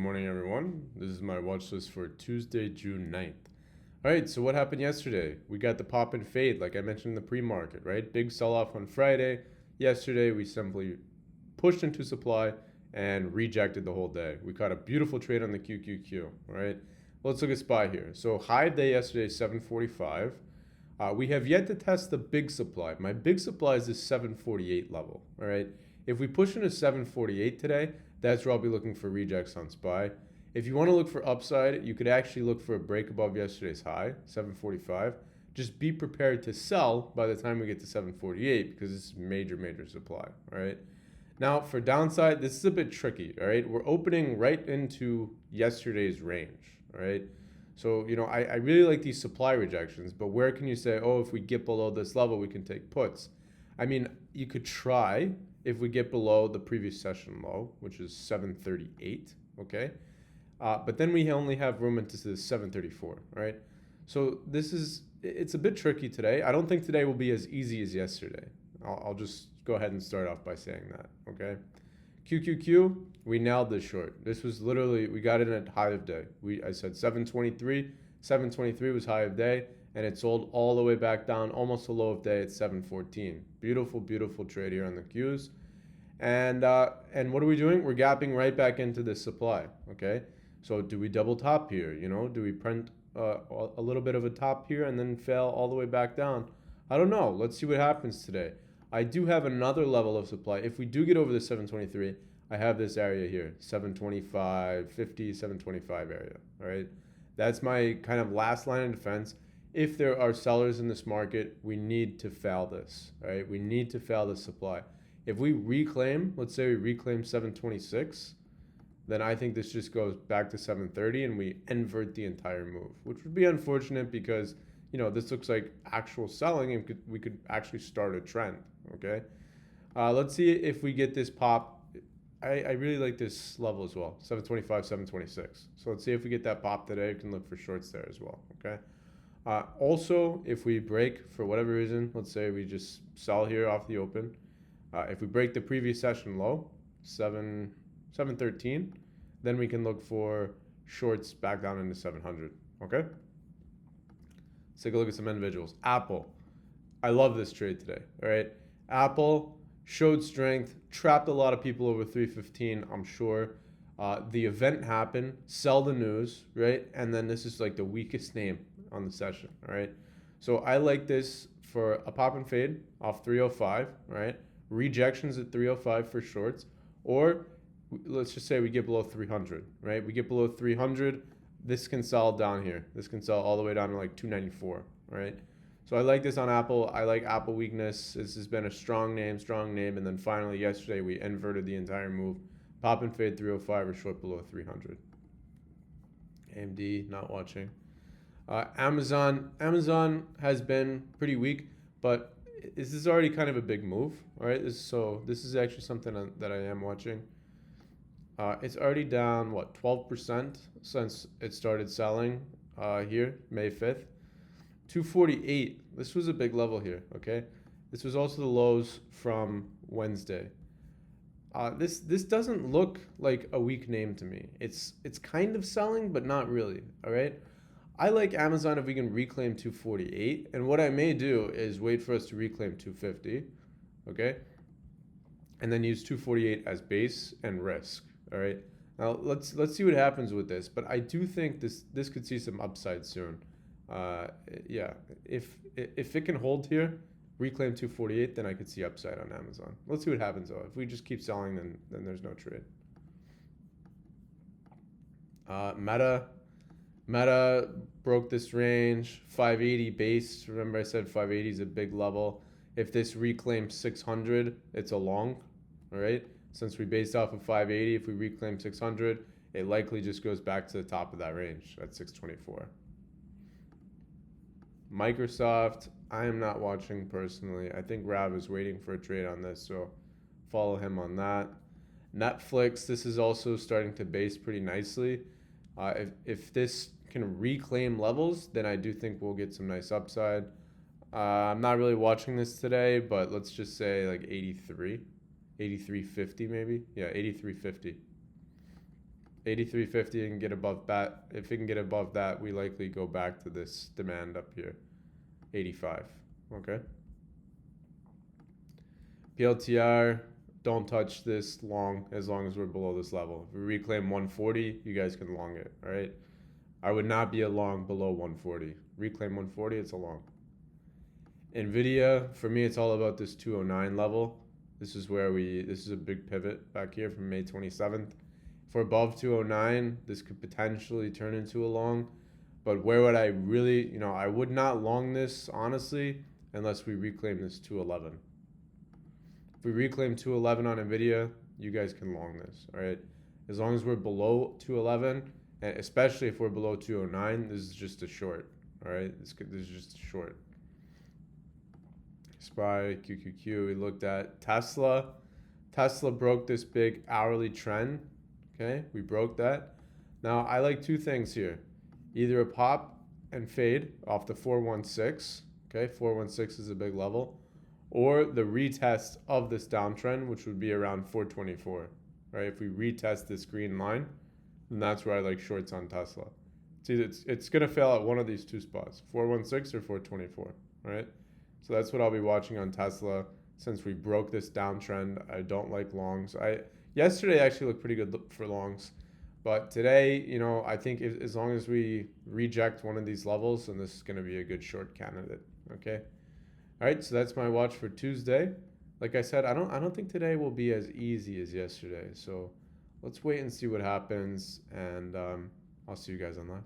Good morning, everyone. This is my watch list for Tuesday, June 9th. All right, so what happened yesterday? We got the pop and fade, like I mentioned in the pre-market, right? Big sell-off on Friday. Yesterday, we simply pushed into supply and rejected the whole day. We caught a beautiful trade on the QQQ, right? Let's look at SPY here. So high day yesterday, 745. We have yet to test the big supply. My big supply is this 748 level, all right? If we push into 748 today, that's where I'll be looking for rejects on SPY. If you want to look for upside, you could actually look for a break above yesterday's high, 745. Just be prepared to sell by the time we get to 748 because it's major supply, all right? Now for downside, this is a bit tricky, all right? We're opening right into yesterday's range, all right? So, I really like these supply rejections, but where can you say, oh, if we get below this level, we can take puts? I mean, you could try if we get below the previous session low, which is 738, okay? But then we only have room into the 734, right? So it's a bit tricky today. I don't think today will be as easy as yesterday. I'll just go ahead and start off by saying that, okay? QQQ, we nailed this short. This was literally, we got in at high of day. I said 723. 723 was high of day, and it sold all the way back down, almost a low of day at 714. Beautiful trade here on the Qs. And what are we doing? We're gapping right back into this supply, okay? So do we double top here? Do we print a little bit of a top here and then fail all the way back down? I don't know. Let's see what happens today. I do have another level of supply. If we do get over the 723, I have this area here, 725, 50, 725 area, all right? That's my kind of last line of defense. If there are sellers in this market, we need to fail this, all right? We need to fail this supply. If we reclaim, let's say we reclaim 726, then I think this just goes back to 730 and we invert the entire move, which would be unfortunate because this looks like actual selling and we could actually start a trend, okay? Let's see if we get this pop. I really like this level as well, 725, 726. So let's see if we get that pop today. We can look for shorts there as well, okay? Also, if we break for whatever reason, let's say we just sell here off the open. If we break the previous session low, 713, then we can look for shorts back down into 700, okay? Let's take a look at some individuals. Apple. I love this trade today, all right? Apple showed strength, trapped a lot of people over 315, I'm sure. The event happened, sell the news, right? And then this is like the weakest name on the session, all right? So I like this for a pop and fade off 305, right? Rejections at 305 for shorts, or let's just say we get below 300, right? We get below 300, this can sell down here. This can sell all the way down to like 294, right? So I like this on Apple. I like Apple weakness. This has been a strong name. And then finally yesterday we inverted the entire move. Pop and fade 305 or short below 300. AMD, not watching. Amazon has been pretty weak, but this is already kind of a big move, all right? So this is actually something that I am watching. It's already down, 12% since it started selling here, May 5th. 248, this was a big level here, okay? This was also the lows from Wednesday. This doesn't look like a weak name to me. It's kind of selling, but not really, all right? I like Amazon if we can reclaim 248, and what I may do is wait for us to reclaim 250, okay? And then use 248 as base and risk. All right. Now let's see what happens with this, but I do think this could see some upside soon. Yeah, if it can hold here, reclaim 248, then I could see upside on Amazon. Let's see what happens though. If we just keep selling, then there's no trade. Meta broke this range, 580 base. Remember I said 580 is a big level. If this reclaims 600, it's a long. All right. Since we based off of 580, if we reclaim 600, it likely just goes back to the top of that range at 624. Microsoft, I am not watching personally. I think Rav is waiting for a trade on this, so follow him on that. Netflix, this is also starting to base pretty nicely. If this can reclaim levels, then I do think we'll get some nice upside. I'm not really watching this today, but let's just say like 83. 83.50 maybe. Yeah, 83.50. 83.50 and get above that. If it can get above that, we likely go back to this demand up here, 85. Okay. PLTR, don't touch this long as long as we're below this level. If we reclaim 140, you guys can long it. All right. I would not be a long below 140. Reclaim 140, it's a long. Nvidia, for me, it's all about this 209 level. This is a big pivot back here from May 27th. If we're above 209, this could potentially turn into a long. But where would I really, I would not long this, honestly, unless we reclaim this 211. If we reclaim 211 on Nvidia, you guys can long this, all right? As long as we're below 211, and especially if we're below 209, this is just a short, all right? This is just a short. SPY, QQQ, we looked at Tesla. Tesla broke this big hourly trend, okay? We broke that. Now, I like two things here. Either a pop and fade off the 416, okay? 416 is a big level. Or the retest of this downtrend, which would be around 424, right? If we retest this green line, then that's where I like shorts on Tesla. It's going to fail at one of these two spots, 416 or 424, right? So that's what I'll be watching on Tesla. Since we broke this downtrend, I don't like longs. Yesterday actually looked pretty good for longs, but today, I think as long as we reject one of these levels, then this is going to be a good short candidate. Okay. All right. So that's my watch for Tuesday. Like I said, I don't think today will be as easy as yesterday. So let's wait and see what happens, and I'll see you guys on live.